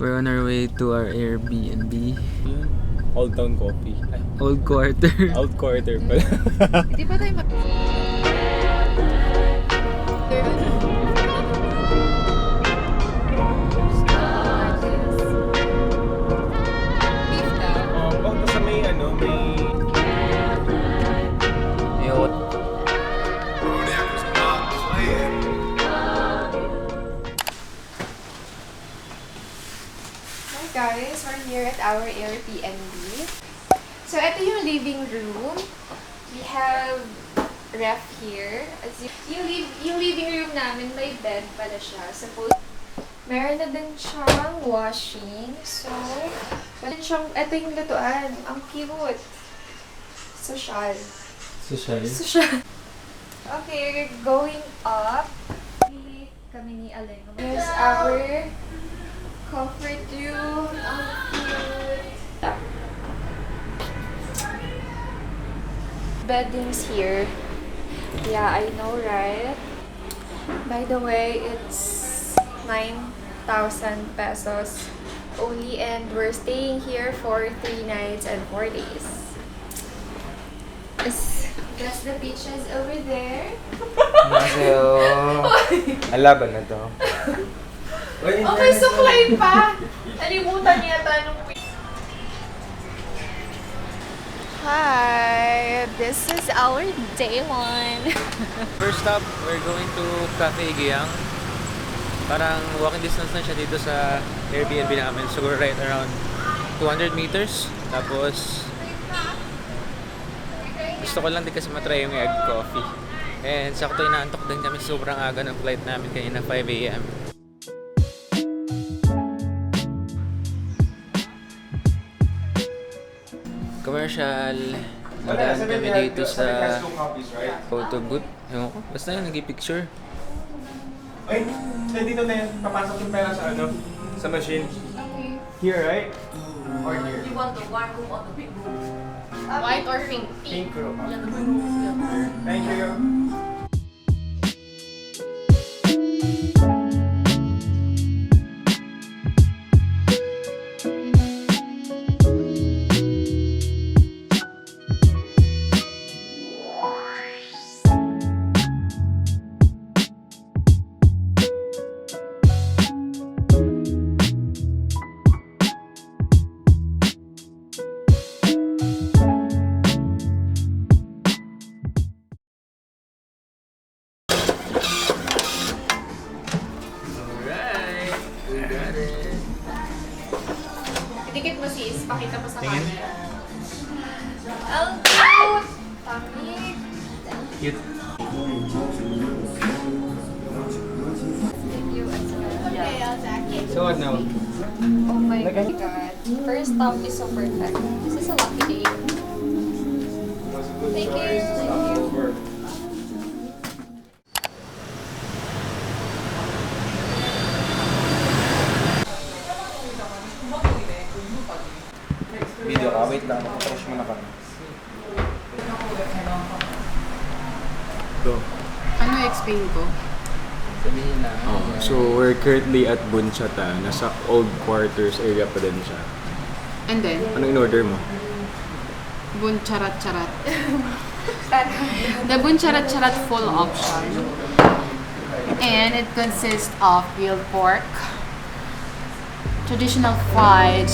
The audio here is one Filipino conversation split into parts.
We're on our way to our Airbnb. Old Town Coffee. Ay, Old Quarter. Old Quarter pala. Hindi pa tayo Baka sa may Ayun. Hi guys, we're here at our Airbnb. So, ito yung living room. We have ref here. Yung living room namin, may bed pala siya. Meron na din siyang washing. So, meron siyang, ito yung lutuan. Ang cute. Social. Social. Okay, we're going up. Pili kami ni Aleng. Here's our comfort room. Ang cute. Beddings here. Yeah, I know, right? By the way, it's 9,000 pesos only, and we're staying here for 3 nights and 4 days. That's the beaches over there. Masayo. Alaban na to. Okay, suklay pa! Nalimutan niya tanong. Hi! This is our day 1. First stop, we're going to Cafe Giyang. Parang walking distance na siya dito sa Airbnb namin. Siguro right around 200 meters. Tapos, gusto ko lang din kasi matry yung egg coffee. And sakto inaantok din kami. Sobrang aga ng flight namin kanina, 5 a.m. Commercial. Madaan kami dito sa photo booth. Ewan ko. Basta yun, nag-picture. Ay, dito na yun. Papasok yung pera sa sa machine. Okay. Here, right? Or here? You want the white room or the pink room? White or pink? Pink room. Yeah, the blue room. Yeah. Thank you. Alright! We got it! Dikit mo sis, pakita mo sa Tingin. camera. Ang cute! Tamig! Cute. Thank you. So what now? Oh my god. First stop is so perfect. This is a lucky day. Thank you. Thank you. Video ka, wait lang. Makatrash mo na kami. Go. Ano explain ko? Sabihin na. So we're currently at Bunchata. Nasa Old Quarters area pa din siya. And then, Ano in-order mo? bun charat charat. The bun charat charat full option. And it consists of grilled pork, traditional fried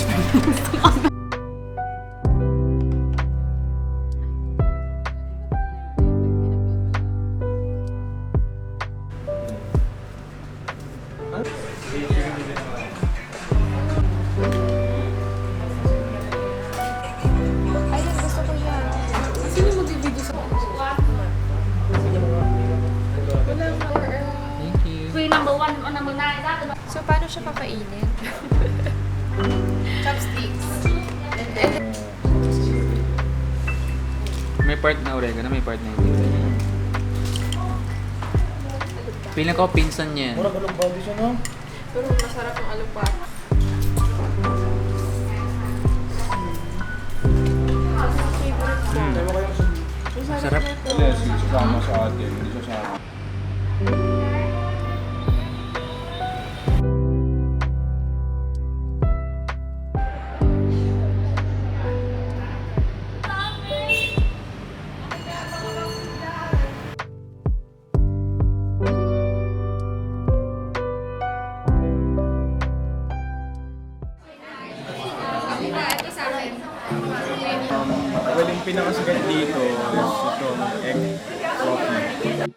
Ay, gusto ko yan. Sino mag-video sa Thank you. Free number 1 or number 9, that the So, paano siya kakainin? Chopsticks. May part na oregano, may part na hindi. Piling ko pinsan niya yan. Walang body siya, no? Pero masarap yung alupat. Favorite ko. Sarap. Sasama sa atin. Hindi siya sa akin. Well, yung pinakasigat dito is itong egg coffee.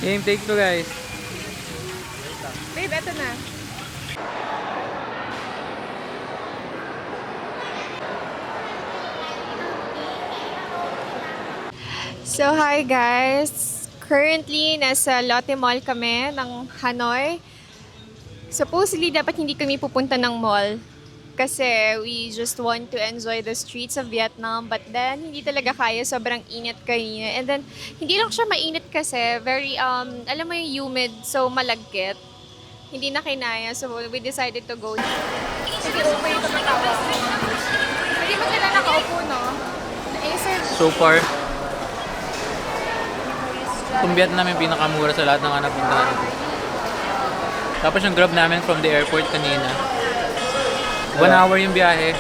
Game take two, guys. Babe, eto na. So, hi guys! Currently, nasa Lotte Mall kami ng Hanoi. Supposedly, dapat hindi kami pupunta ng mall kasi we just want to enjoy the streets of Vietnam. But then, hindi talaga kaya. Sobrang init kanina. And then, hindi lang siya mainit kasi. Very, alam mo yung humid, so malagkit. Hindi na kinaya. So, we decided to go. Sige, umay ito matawa. Hindi mo sila nakaupo, no? Eh, sir, So far, kung Vietnam yung pinakamura sa lahat ng napuntahan. Tapos yung grab namin from the airport kanina. 1 hour yung biyahe.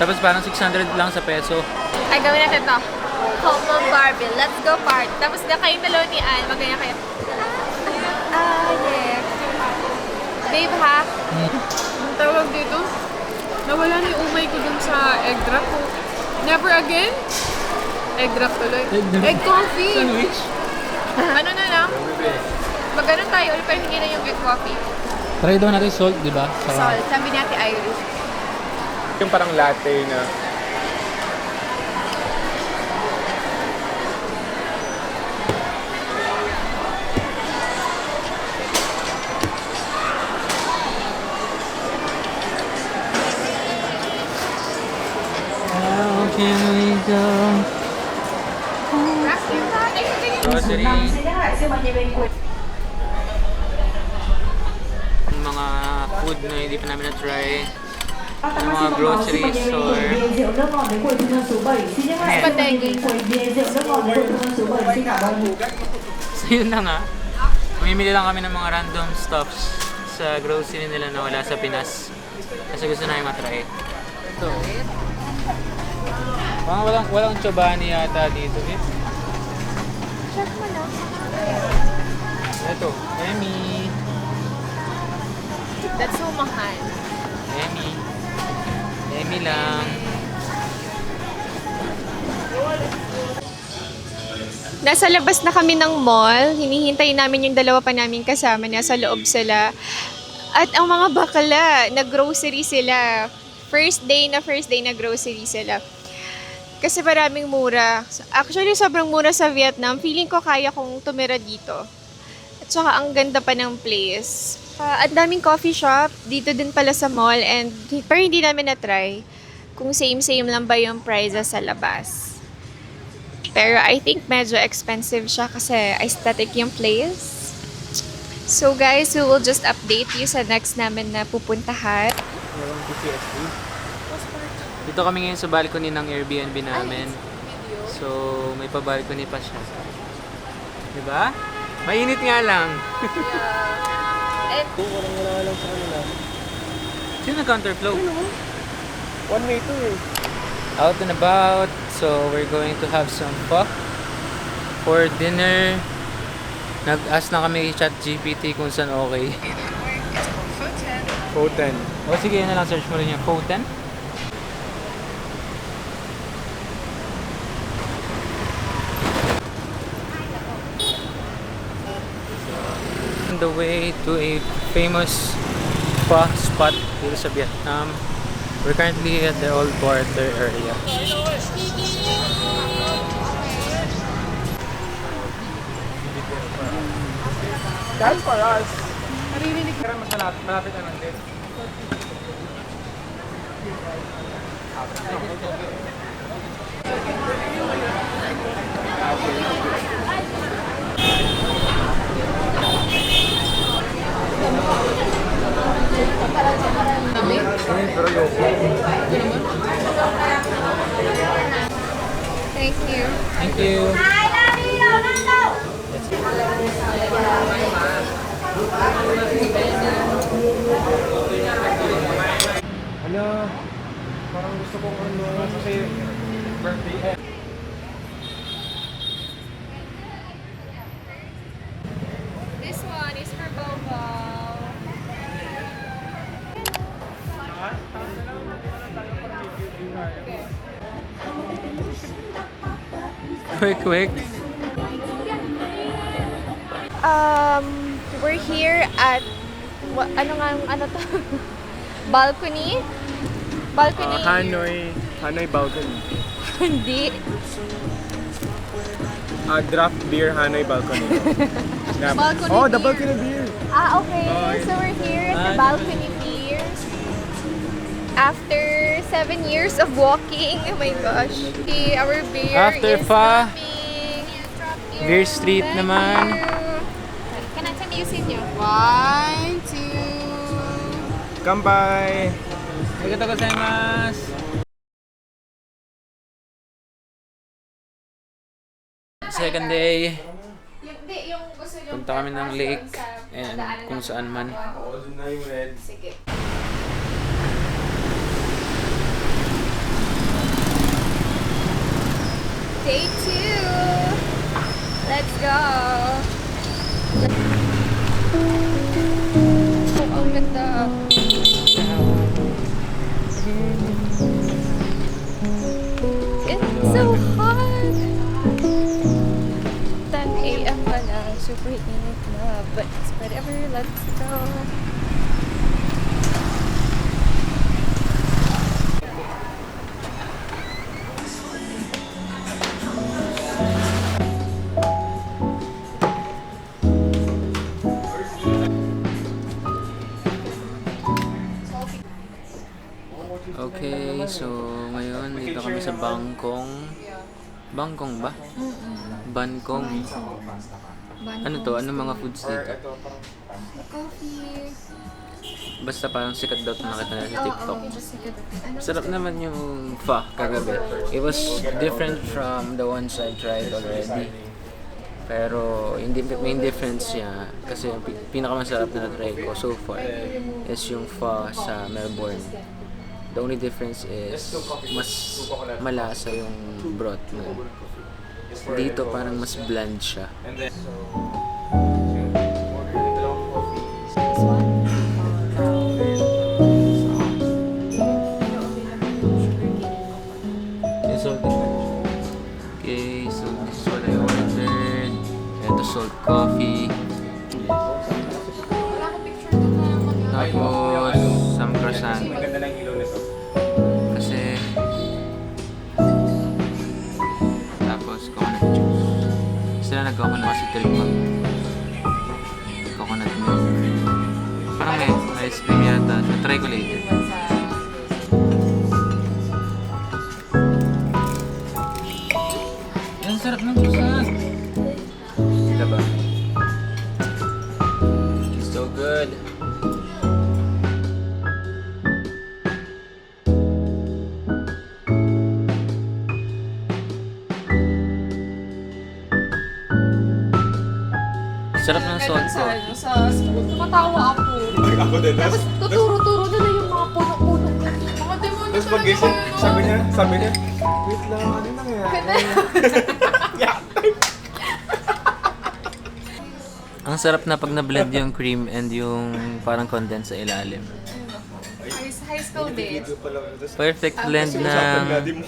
Tapos parang 600 lang sa peso. ay, gawin natin to. Homo Barbie, let's go party. Tapos na kayong dalawa ni Anne, magganyan kayo. Yeah. Babe, ha? Ang tawag dito, nawala na yung umay ko dun sa egg drop ko. Never again? Egg drop tuloy. Egg coffee! Sandwich? Ano na lang? Mag-ganon tayo ulit pero hindi na yung egg coffee. Try daw natin salt, di ba? Salt, sabi natin Irish. Yung parang latte na How can we go? Grocery. Yung mga food na hindi pa namin na-try. Yung mga grocery store. So yun na nga. Mamimili lang kami ng mga random stuffs sa grocery nila na wala sa Pinas. Kasi gusto namin matry. Ito. Parang walang chobani yata dito eh. Check mo na. Ito, Emmy. That's so mahal. Emmy. Emmy lang. Nasa labas na kami ng mall. Hinihintay namin yung dalawa pa namin kasama. Nasa loob sila. At ang mga bakla, nag-grocery sila. First day na grocery sila. Kasi maraming mura. Actually, sobrang mura sa Vietnam. Feeling ko kaya kong tumira dito. At saka ang ganda pa ng place. Ang daming coffee shop. Dito din pala sa mall. Pero hindi namin na-try kung same-same lang ba yung prices sa labas. Pero I think medyo expensive siya kasi aesthetic yung place. So guys, we will just update you sa next namin na pupuntahan. Dito kami ngayon sa balcony ng Airbnb namin. So, may pa-balcony pa siya. Diba? Mainit nga lang. wala lang sa kanila. Sino nag-counterflow? One way to eh. Out and about. So, we're going to have some pho for dinner. Nag-ask na kami kay ChatGPT kung saan okay. Hoten. O sige, yun na lang. Search mo rin yung Pho Tan. On the way to a famous pho spot dito sa Vietnam. We're currently at the old border area. That's for us. Naririnig ka rin mas malapit na lang din. Pero yung... Thank you. Thank you. Ala, parang gusto ko kasi birthday. This one is for Bobo. Quick. We're here at ano to? Balcony? Balcony. Hanoi Balcony. Hindi. Draft beer Hanoi Balcony. Balcony Oh, the beer. balcony beer. Okay. So we're here at the balcony beer. After 7 years of walking, oh my gosh. Okay, our beer After is pa, coming. Beer Street Thank naman. you. Can I ayusin nyo? 1, 2. Kanpai. Arigatou gozaimasu. Second day. Yung gusto nyo. Punta kami ng lake and kung saan man. Oo, dun na yung red. Sige. Day 2. Let's go. Oh, ang ganda. It's so hot. 10 a.m. pa lang. Super init na. But whatever, let's go. Okay, so ngayon dito kami sa Bangkong. Bangkong ba? Bangkong. Ano to? Ano mga foods dito? Coffee. Basta parang sikat daw ito nakita nila sa TikTok. Ano Sarap naman yung pho kagabi. It was different from the ones I tried already. Pero yung main difference niya, kasi yung pinakamasarap na na-try ko so far is yung pho sa Melbourne. The only difference is mas malasa yung broth mo. Dito parang mas bland siya. And then, This one? Okay, so this is what I ordered. Ito salt coffee. Wala akong picture doon na Tapos some croissant. ang ganda ng ilaw nito. Kasi tapos coconut juice. Sila nag-coconut kasi tripod. Coconut milk. Parang may ice cream yata. Na-try ko later. Ang sarap ng croissant. Diba? So good. Sarap ng salt ko. Sa school, tumatawa ako. Ako din. Tapos tuturo-turo na yung mga puno-puno. Mga demonyo Tapos talaga pag-gising, kayo, no? sabi niya, wait lang, ano nangyari? Yeah. Ang sarap na pag na-blend yung cream and yung parang condensed sa ilalim. High school days. Perfect blend Usapan ng natin mo.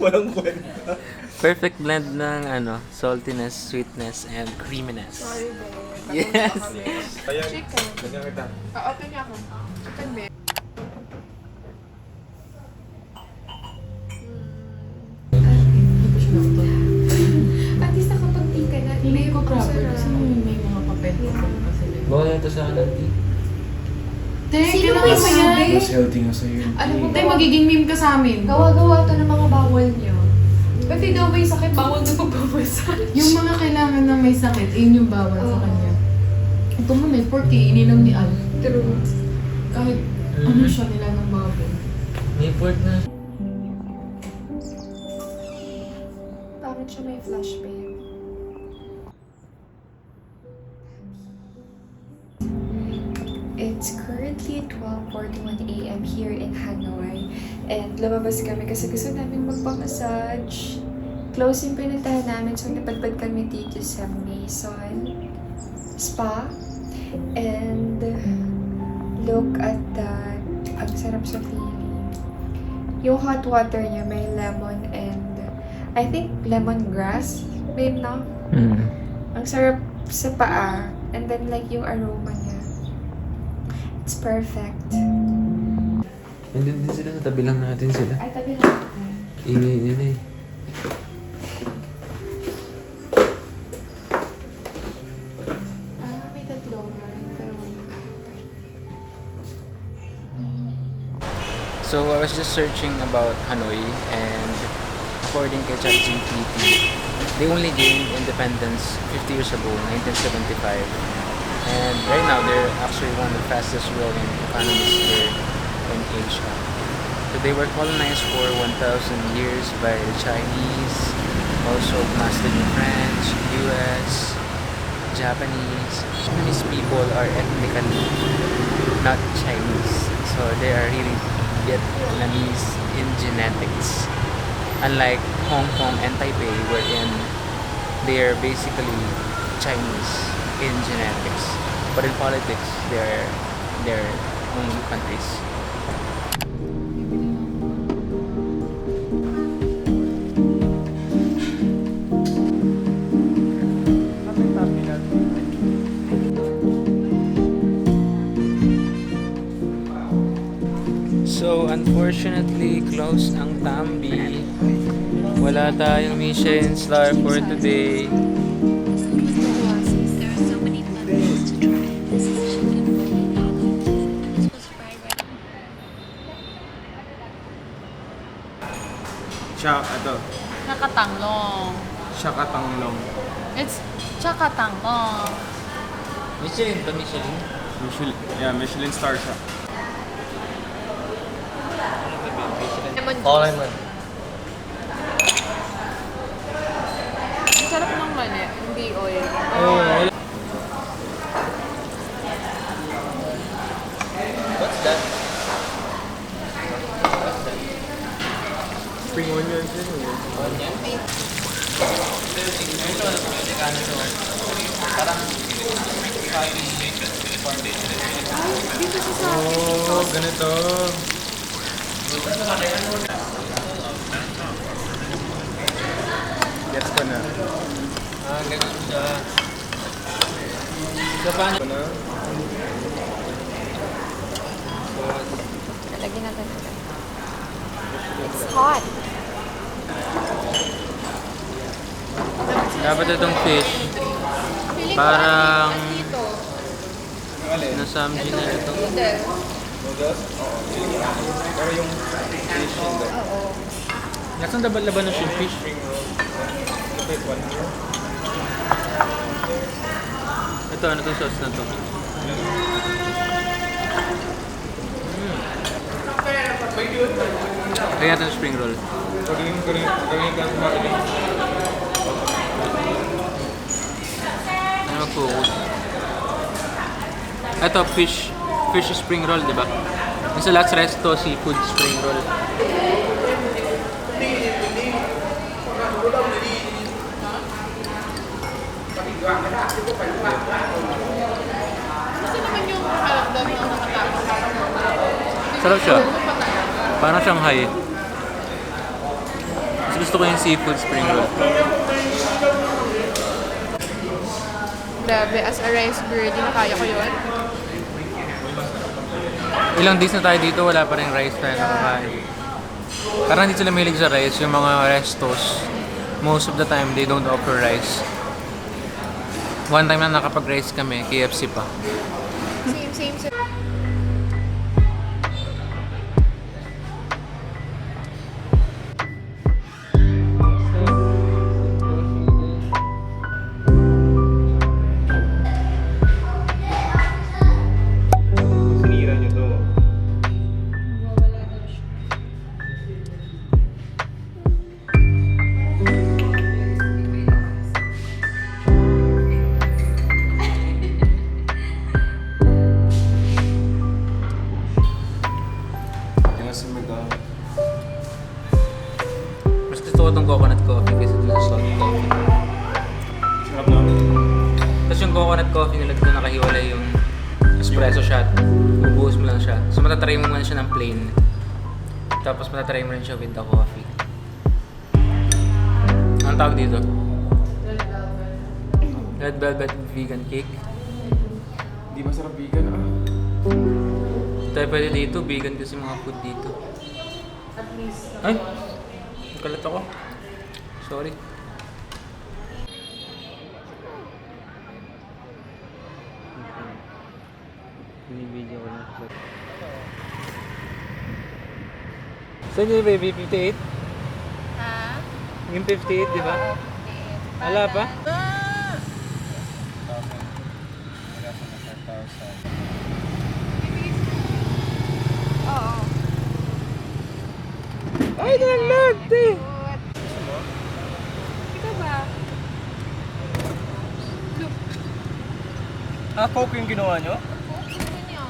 Walang kwenta. perfect blend ng ano, saltiness, sweetness and creaminess. Sorry, babe. Yes. Ayan, Chicken. ganyan kita. Open niya ako. Chicken, babe. At least nakapag-tea ka na. Hindi ko Ang proper sarap. kasi may mga papel pa sila. Bawal ito sa auntie. Sino ba yung mayabi? Mas healthy nga sa'yo yun. Alam mo, Tay, magiging meme ka sa amin. Gawa-gawa to ng mga bawal nyo. Pati daw ba yung sakit? Bawal na pagbabasal. Yung mga kailangan na may sakit, yun yung bawal sa Oo. kanya. Ito mo, may 40, ininom ni Al. True. Kahit ano siya nila ng baboy. Newport na. Bakit siya may flashback? It's currently 12:41 a.m. here in Hanoi. And lumabas kami kasi gusto namin magpa-massage. Close yung pinuntahan namin, so napadpad kami dito sa Maison Spa. And look at that. Ang sarap sa feeling. Yung hot water niya may lemon and I think lemongrass, babe, no? Ang sarap sa paa. And then like yung aroma niya. It's perfect. Nandun din sila, tabi lang natin sila. Ay, tabi lang. Ingay nila eh. May tatlo nga. Pero So I was just searching about Hanoi, and according to ChatGPT, they only gained independence 50 years ago, 1975. And right now, they're actually one of the fastest growing economies here in Asia. So they were colonized for 1,000 years by the Chinese, also mastered in French, US, Japanese. Chinese people are ethnically not Chinese. So they are really Vietnamese in genetics. Unlike Hong Kong and Taipei, wherein they are basically Chinese in genetics. But in politics, they're their own countries. So, unfortunately, closed ang Tambi. Wala tayong Michelin star for today. There are so many levels to try. This is chicken lollipop. This was fried right. Ito. Nakatanglong. Shakatanglong. It's chakatanglong. Michelin ba Michelin? Michelin star siya. Lemon juice. Oh, lemon. Ang sarap ng mani, hindi oil. What's that? Spring onions yun eh. Onion? Ito, Amerikano to. Parang Dito sa Oh, ganito. Gets ko na. ganun siya. So, paano? Ito na. lagyan natin ito. It's hot. Dapat itong fish. Parang nasamji na ito. Noodles? Oo. Pero yung fish hindi. Nasaan laban ng fish? Spring roll. Wait, one more. Ito, ano itong sauce na to? Kaya itong spring roll. Galing ka kumain. Ano mag-focus? Ito, fish spring roll, di ba? Yung sa Lux Resto, seafood spring roll. Gusto naman yung halagdan ng nakatapos. Sarap siya. Parang Shanghai. Mas gusto ko yung seafood spring roll. Grabe, as a rice girl, di na kaya ko yun. Ilang days na tayo dito, wala pa rin rice tayo nakakain. Parang hindi sila mahilig sa rice, yung mga restos. Most of the time, they don't offer rice. One time na nakapag-rice kami, KFC pa. Same. Sinira nyo to. yung coconut coffee nila dito nakahiwalay yung espresso shot. Bubuhos mo lang siya. So matatry mo muna siya ng plain. Tapos matatry mo rin siya with the coffee. Anong tawag dito? Red velvet vegan cake. Di masarap vegan ah. Tayo pwede dito, vegan kasi mga food dito. At least. Ay! Nagkalat ako. Sorry. Binibidyo ko lang. Saan yung baby? 58? Ha? Yung 58, di ba? Wala pa? Oo. Ay, nalag! Ikaw ba? Ah, Coke yung ginawa nyo? Gusto niyo?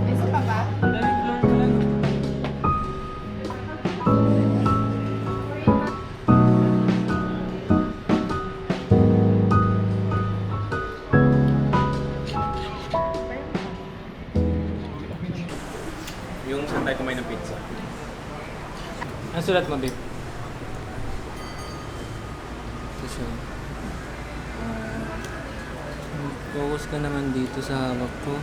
Isa pa ba? Yung saan tayo kumain ng pizza. Ang sulat mo, babe? Kasi, focus ka naman dito sa hawak ko.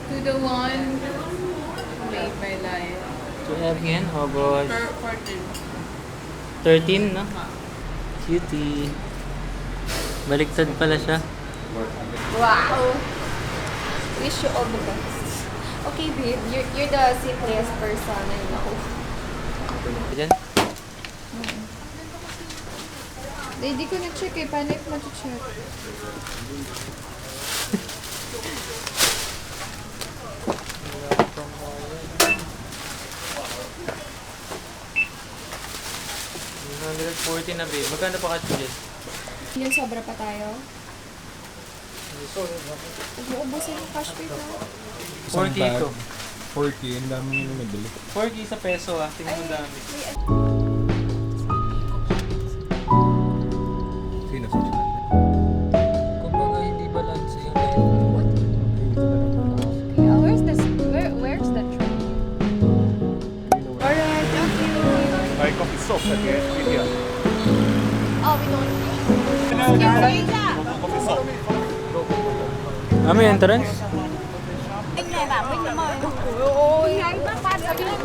To the one who made my life. So, again, oh gosh. 14. 13, no? Cutie. Baliktad pala siya. Wow! Wish you all the best. Okay, babe. You're the simplest person I know. Diyan. Hindi ko na-check eh. Paano if ma-check? $140 na, babe. Magkano pa ka dyan? Yung sobra pa tayo. Ubusin yung cash pay na. 4K ito. 4K, ang dami nyo nabili. 4K sa peso ah. Tingnan mo dami. Sino sa dyan? Kumbaga hindi balance yung Where's the train? Alright, thank you. Ay, coffee sauce at yes, video. Oh, we don't need. Coffee sauce. may entrance?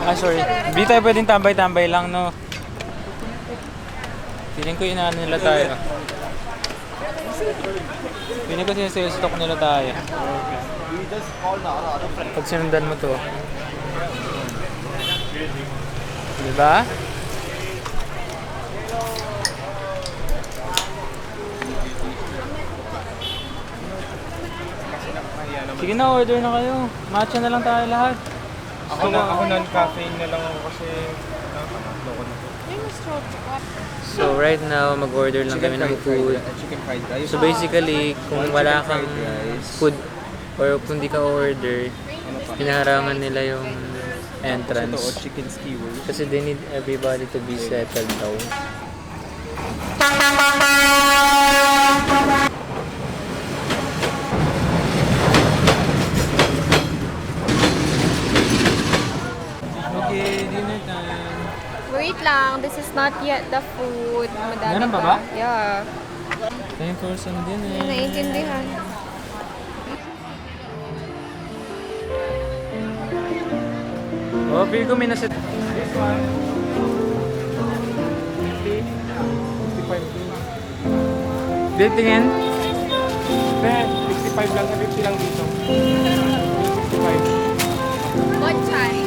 Ah, sorry. Di tayo pwedeng tambay-tambay lang, no? Feeling ko inaano nila tayo. Feeling ko sinasales stock nila tayo. Pag sinundan mo to. Diba? Sige na, order na kayo. Matcha na lang tayo lahat. Ako non-caffeine na lang ako kasi loko na to. So right now, mag-order lang kami ng food. Chicken fried rice. So basically, kung wala kang food or kung di ka order, hinaharangan nila yung entrance. Chicken skewers. Kasi they need everybody to be settled down. Okay, dinner time. Wait lang, this is not not yet the food. Madami Ganun pa ba? Yeah. Time for some dinner. Hindi naiintindihan. Oh, feel ko may nasa... This one. 50. 65. Dito tingin? Then, 65 lang, 50 lang dito. 65. What time?